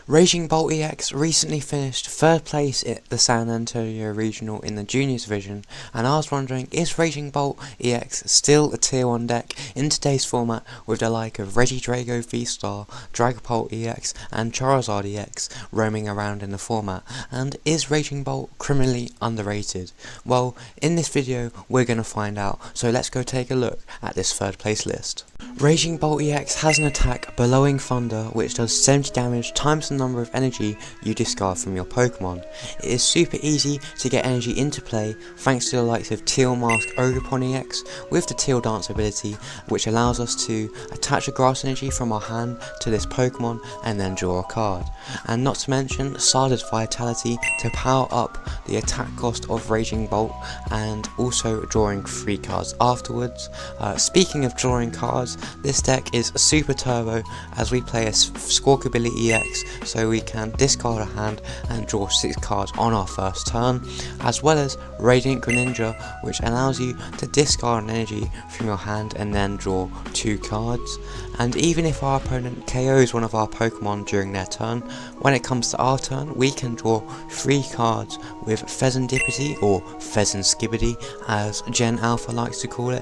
Raging Bolt EX recently finished 3rd place at the San Antonio Regional in the Juniors Division, and I was wondering, is Raging Bolt EX still a tier 1 deck in today's format with the like of Regidrago V-Star, Dragapult EX and Charizard EX roaming around in the format, and is Raging Bolt criminally underrated? Well, in this video we're going to find out, so let's go take a look at this 3rd place list. Raging Bolt EX has an attack Bellowing Thunder which does 70 damage times the number of energy you discard from your Pokemon. It is super easy to get energy into play thanks to the likes of Teal Mask Ogerpon EX with the Teal Dance ability, which allows us to attach a grass energy from our hand to this Pokemon and then draw a card. And not to mention Sada's Vitality to power up the attack cost of Raging Bolt and also drawing 3 cards afterwards. Speaking of drawing cards, this deck is super turbo as we play a Squawkabilly EX, so we can discard a hand and draw 6 cards on our first turn, as well as Radiant Greninja, which allows you to discard an energy from your hand and then draw 2 cards. And even if our opponent KOs one of our Pokemon during their turn, when it comes to our turn we can draw 3 cards with Fezandipiti, or Fezandipiti as Gen Alpha likes to call it,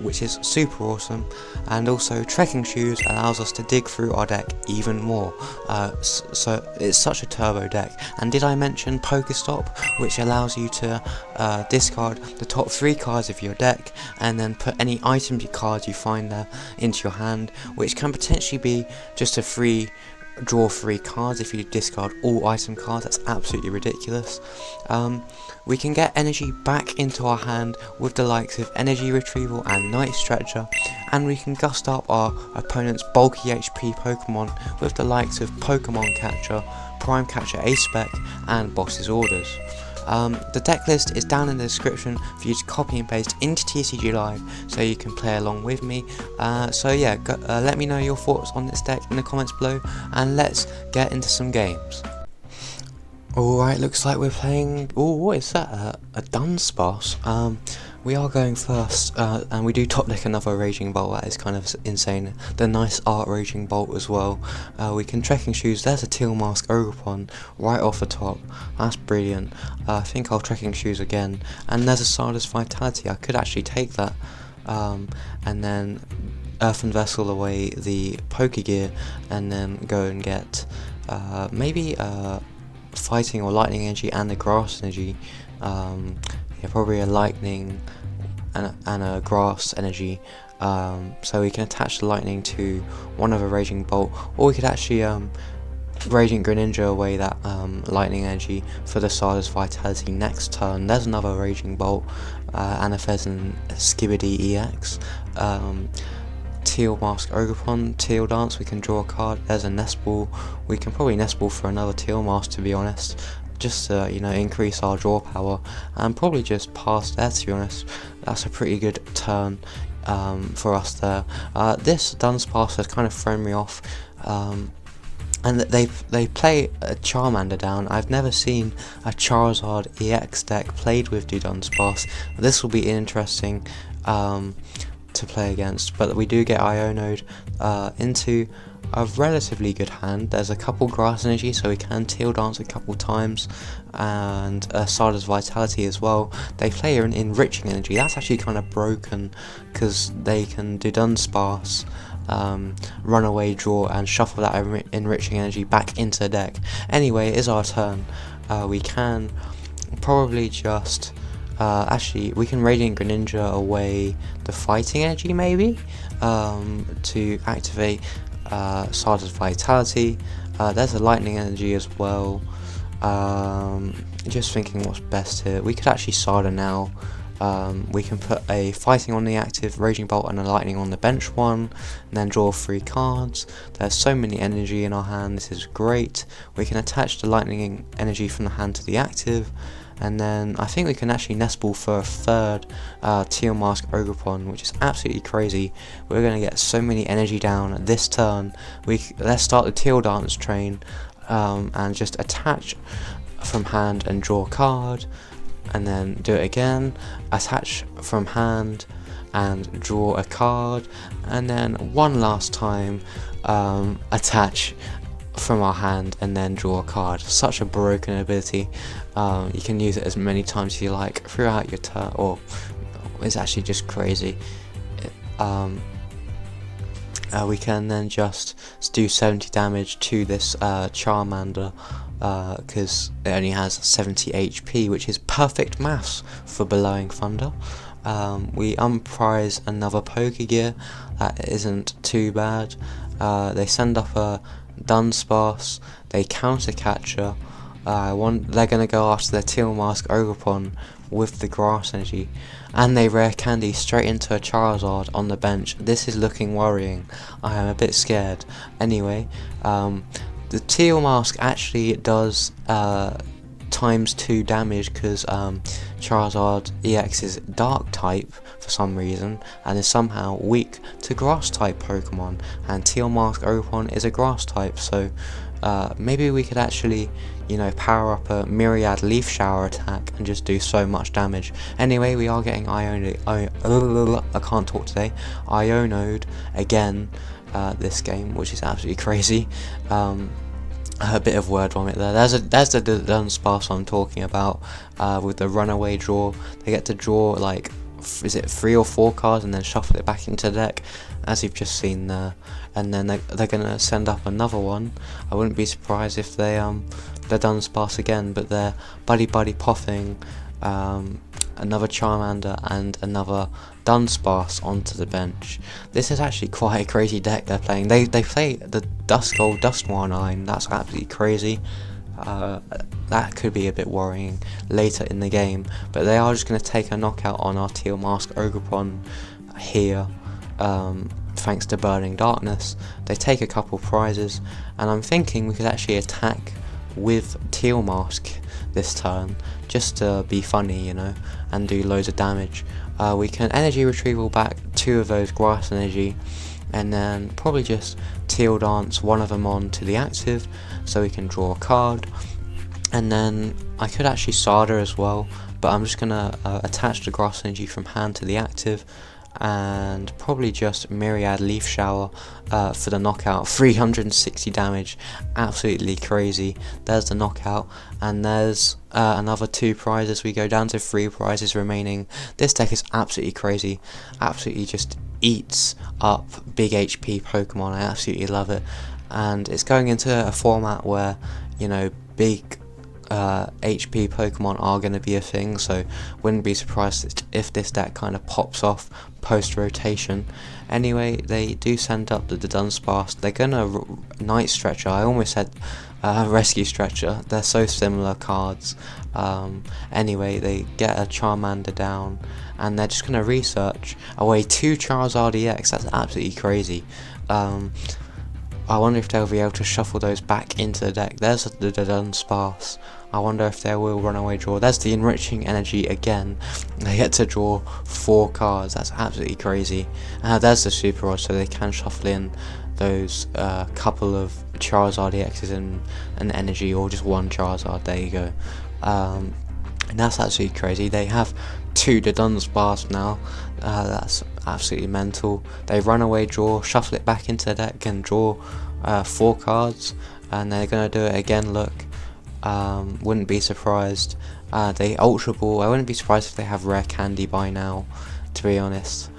which is super awesome. And also Trekking Shoes allows us to dig through our deck even more, so it's such a turbo deck. And did I mention PokéStop, which allows you to discard the top 3 cards of your deck and then put any item cards you find there into your hand, which can potentially be just a draw 3 cards if you discard all item cards. That's absolutely ridiculous. We can get energy back into our hand with the likes of Energy Retrieval and Night Stretcher, and we can gust up our opponent's bulky HP Pokemon with the likes of Pokémon Catcher, Prime Catcher ASR and Boss's Orders. The deck list is down in the description for you to copy and paste into TCG Live so you can play along with me. So yeah, let me know your thoughts on this deck in the comments below, and let's get into some games. Alright, looks like we're playing, what is that, a Dunsparce. We are going first, and we do top deck another Raging Bolt. That is kind of insane. The nice art Raging Bolt as well. We can Trekking Shoes, there's a Teal Mask Ogerpon right off the top. That's brilliant. I think I'll Trekking Shoes again. And there's a Sada's Vitality, I could actually take that. And then Earthen Vessel away the Pokégear, and then go and get maybe Fighting or Lightning Energy and the Grass Energy. Yeah, probably a Lightning and a Grass Energy, so we can attach the Lightning to one of a Raging Bolt, or we could actually Radiant Greninja away that Lightning Energy for the Sada's Vitality next turn. There's another Raging Bolt and a Fezandipiti EX. Teal Mask Ogerpon, Teal Dance, we can draw a card. There's a Nest Ball, we can probably Nest Ball for another Teal Mask, to be honest, just to increase our draw power, and probably just pass there, to be honest. That's a pretty good turn for us there. This Dunsparce has kind of thrown me off, and they play a Charmander down. I've never seen a Charizard EX deck played with the Dunsparce. This will be interesting to play against, but we do get Iono'd into a relatively good hand. There's a couple Grass Energy, so we can Teal Dance a couple times, and Sada's Vitality as well. They play an Enriching Energy. That's actually kind of broken because they can do Dunsparce, run away, draw, and shuffle that Enriching Energy back into the deck. Anyway, it is our turn. We can probably just actually, we can Radiant Greninja away the Fighting Energy maybe, to activate Sada's Vitality. There's a Lightning Energy as well. Just thinking what's best here. We could actually Sada now. We can put a Fighting on the active, Raging Bolt and a Lightning on the bench one, and then draw 3 cards. There's so many energy in our hand, this is great. We can attach the Lightning Energy from the hand to the active, and then I think we can actually Nest Ball for a 3rd Teal Mask Ogerpon, which is absolutely crazy. We're going to get so many energy down this turn. Let's start the Teal Dance train, and just attach from hand and draw a card, and then do it again, attach from hand and draw a card, and then one last time attach from our hand and then draw a card. Such a broken ability. You can use it as many times as you like throughout your turn, or it's actually just crazy. We can then just do 70 damage to this Charmander, because it only has 70 HP, which is perfect maths for Bellowing Thunder. We unprize another Pokégear. That isn't too bad. They send up a Dunsparce, they counter Catcher. They're going to go after their Teal Mask Ogerpon with the Grass Energy, and they rare candy straight into a Charizard on the bench. This is looking worrying. I am a bit scared. Anyway, the Teal Mask actually does ×2 damage because Charizard EX is Dark type for some reason and is somehow weak to Grass type Pokemon, and Teal Mask Ogerpon is a Grass type, so maybe we could actually, you know, power up a Myriad Leaf Shower attack and just do so much damage. Anyway, we are getting Iono'd again this game, which is absolutely crazy. A bit of word vomit there. There's the Dunsparce I'm talking about, with the runaway draw. They get to draw like, is it 3 or 4 cards and then shuffle it back into the deck, as you've just seen there. And then they're gonna send up another one. I wouldn't be surprised if they Dunsparce again, but they're buddy popping another Charmander and another Dunsparce onto the bench. This is actually quite a crazy deck they're playing. They play the Duskull Dusknoir line. That's absolutely crazy. That could be a bit worrying later in the game, but they are just going to take a knockout on our Teal Mask Ogerpon here, thanks to Burning Darkness. They take a couple prizes, and I'm thinking we could actually attack with Teal Mask this turn, just to be funny, you know, and do loads of damage. We can Energy Retrieval back 2 of those Grass Energy, and then probably just Teal Dance one of them on to the active, so we can draw a card. And then I could actually Sada as well, but I'm just gonna attach the Grass Energy from hand to the active, and probably just Myriad Leaf Shower for the knockout. 360 damage, absolutely crazy. There's the knockout, and there's another 2 prizes. We go down to 3 prizes remaining. This deck is absolutely crazy, absolutely just eats up big HP Pokemon. I absolutely love it, and it's going into a format where, you know, big HP Pokemon are going to be a thing, so wouldn't be surprised if this deck kind of pops off post rotation. Anyway, they do send up the Dunsparce. They're gonna Night Stretcher. I almost said Rescue Stretcher. They're so similar cards. Anyway, they get a Charmander down, and they're just gonna research away 2 Charizard EX. That's absolutely crazy. I wonder if they'll be able to shuffle those back into the deck. There's the Dunsparce. I wonder if they will runaway draw. There's the Enriching Energy again. They get to draw 4 cards. That's absolutely crazy. There's the Super Rod, so they can shuffle in those couple of Charizard EXs and an Energy, or just 1 Charizard. There you go. And that's absolutely crazy. They have 2 Dunsparce now. That's absolutely mental. They runaway draw, shuffle it back into the deck, and draw 4 cards, and they're gonna do it again. Look, wouldn't be surprised. They Ultra Ball. I wouldn't be surprised if they have rare candy by now, to be honest.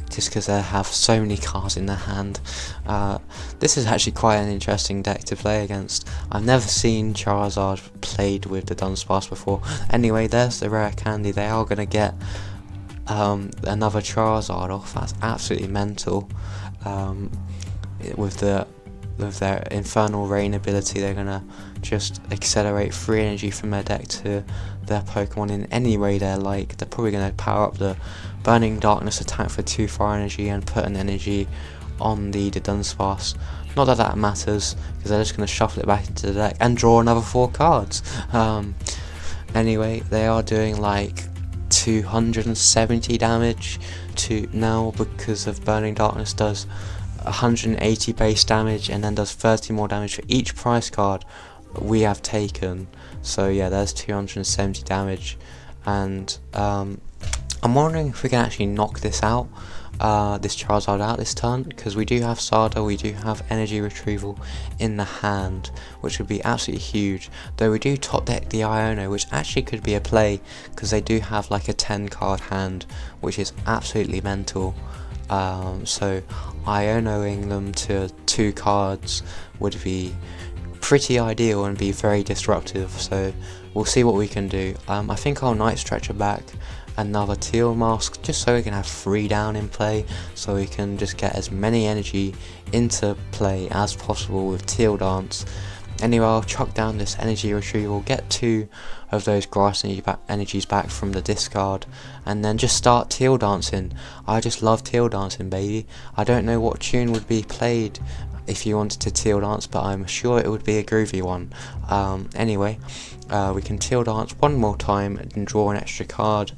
Just because they have so many cards in their hand. This is actually quite an interesting deck to play against. I've never seen Charizard played with the Dunsparce before. Anyway, there's the rare candy. They are going to get another Charizard off. That's absolutely mental. With their Infernal Rain ability, they're going to just accelerate 3 energy from their deck to their Pokemon in any way they like. They're probably going to power up the Burning Darkness attack for 2 fire energy and put an energy on the Dunsparce. Not that that matters, because they're just going to shuffle it back into the deck and draw another 4 cards. Anyway, they are doing like 270 damage to now, because of Burning Darkness does 180 base damage and then does 30 more damage for each prize card we have taken. So yeah, there's 270 damage, and I'm wondering if we can actually knock this out. this Charizard out this turn, because we do have Sada, we do have Energy Retrieval in the hand, which would be absolutely huge. Though we do top deck the Iono, which actually could be a play, because they do have like a 10 card hand, which is absolutely mental. So Ionoing them to 2 cards would be pretty ideal and be very disruptive, so we'll see what we can do. I think I'll Night Stretcher back another Teal mask, just so we can have 3 down in play, so we can just get as many energy into play as possible with Teal Dance. Anyway, I'll chuck down this Energy Retrieval, get 2 of those grass energies back from the discard, and then just start Teal Dancing. I just love Teal Dancing, baby. I don't know what tune would be played if you wanted to Teal Dance, but I'm sure it would be a groovy one. Anyway, we can Teal Dance one more time and draw an extra card.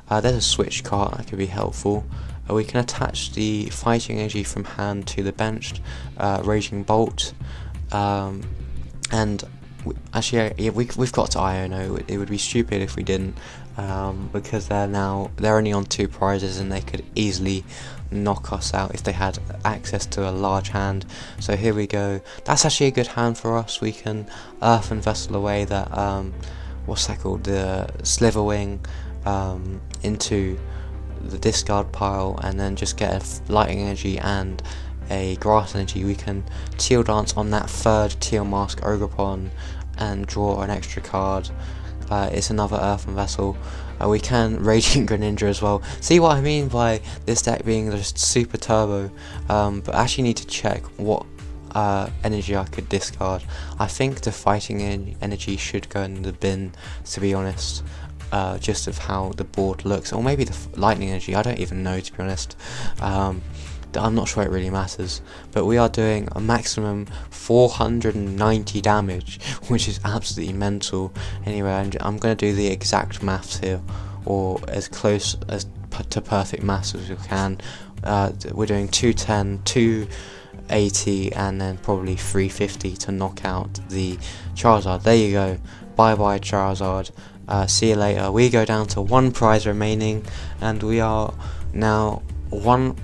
There's a Switch Cart that could be helpful. We can attach the Fighting Energy from hand to the benched Raging Bolt. And actually, we've got to Iono. It would be stupid if we didn't, because they're only on 2 prizes and they could easily knock us out if they had access to a large hand. So here we go. That's actually a good hand for us. We can Earthen Vessel away that what's that called, the Slither Wing, into the discard pile, and then just get a Lightning Energy and a Grass Energy. We can Teal Dance on that 3rd Teal Mask Ogerpon and draw an extra card. It's another Earthen Vessel. We can Radiant Greninja as well. See what I mean by this deck being just super turbo, but I actually need to check what energy I could discard. I think the Fighting Energy should go in the bin, to be honest, just of how the board looks, or maybe the Lightning Energy, I don't even know, to be honest. I'm not sure it really matters, but we are doing a maximum 490 damage, which is absolutely mental. Anyway, I'm going to do the exact maths here, or as close as to perfect maths as we can. We're doing 210, 280, and then probably 350 to knock out the Charizard. There you go. Bye bye Charizard. See you later. We go down to 1 prize remaining, and we are now one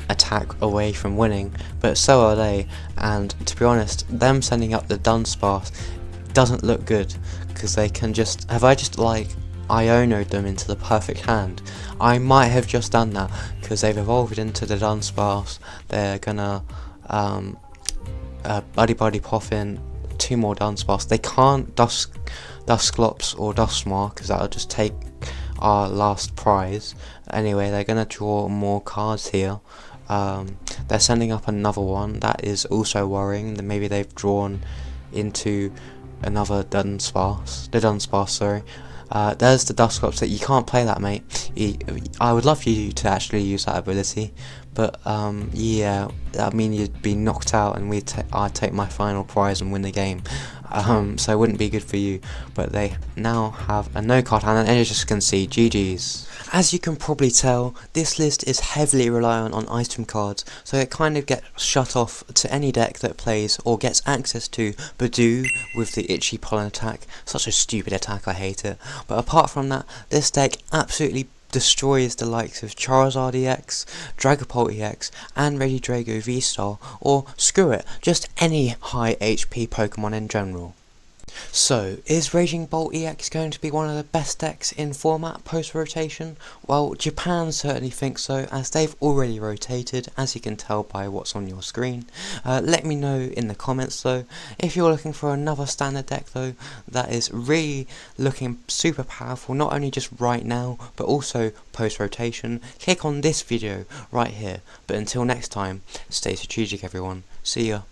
attack away from winning, but so are they. And to be honest, them sending up the Dunsparce doesn't look good, because they can just have I just like Iono'd them into the perfect hand. I might have just done that, because they've evolved into the Dunsparce. They're gonna Buddy Poffin, 2 more Dunsparce. They can't Dusclops or Duskmar, because that'll just take our last prize. Anyway, they're gonna draw more cards here. They're sending up another one. That is also worrying. That maybe they've drawn into another Dunsparce, sorry. There's the Dusclops. That you can't play that, mate. I would love you to actually use that ability, but yeah, that mean you'd be knocked out, and I'd take my final prize and win the game. So it wouldn't be good for you. But they now have a no card hand, and as you just can see, GG's. As you can probably tell, this list is heavily reliant on item cards, so it kind of gets shut off to any deck that plays or gets access to Badoo with the Itchy Pollen attack. Such a stupid attack, I hate it. But apart from that, this deck absolutely destroys the likes of Charizard EX, Dragapult EX, and Regidrago V-Star, or screw it, just any high HP Pokemon in general. So, is Raging Bolt EX going to be one of the best decks in format post-rotation? Well, Japan certainly thinks so, as they've already rotated, as you can tell by what's on your screen. Let me know in the comments though. If you're looking for another standard deck though, that is really looking super powerful, not only just right now, but also post-rotation, click on this video right here. But until next time, stay strategic everyone. See ya.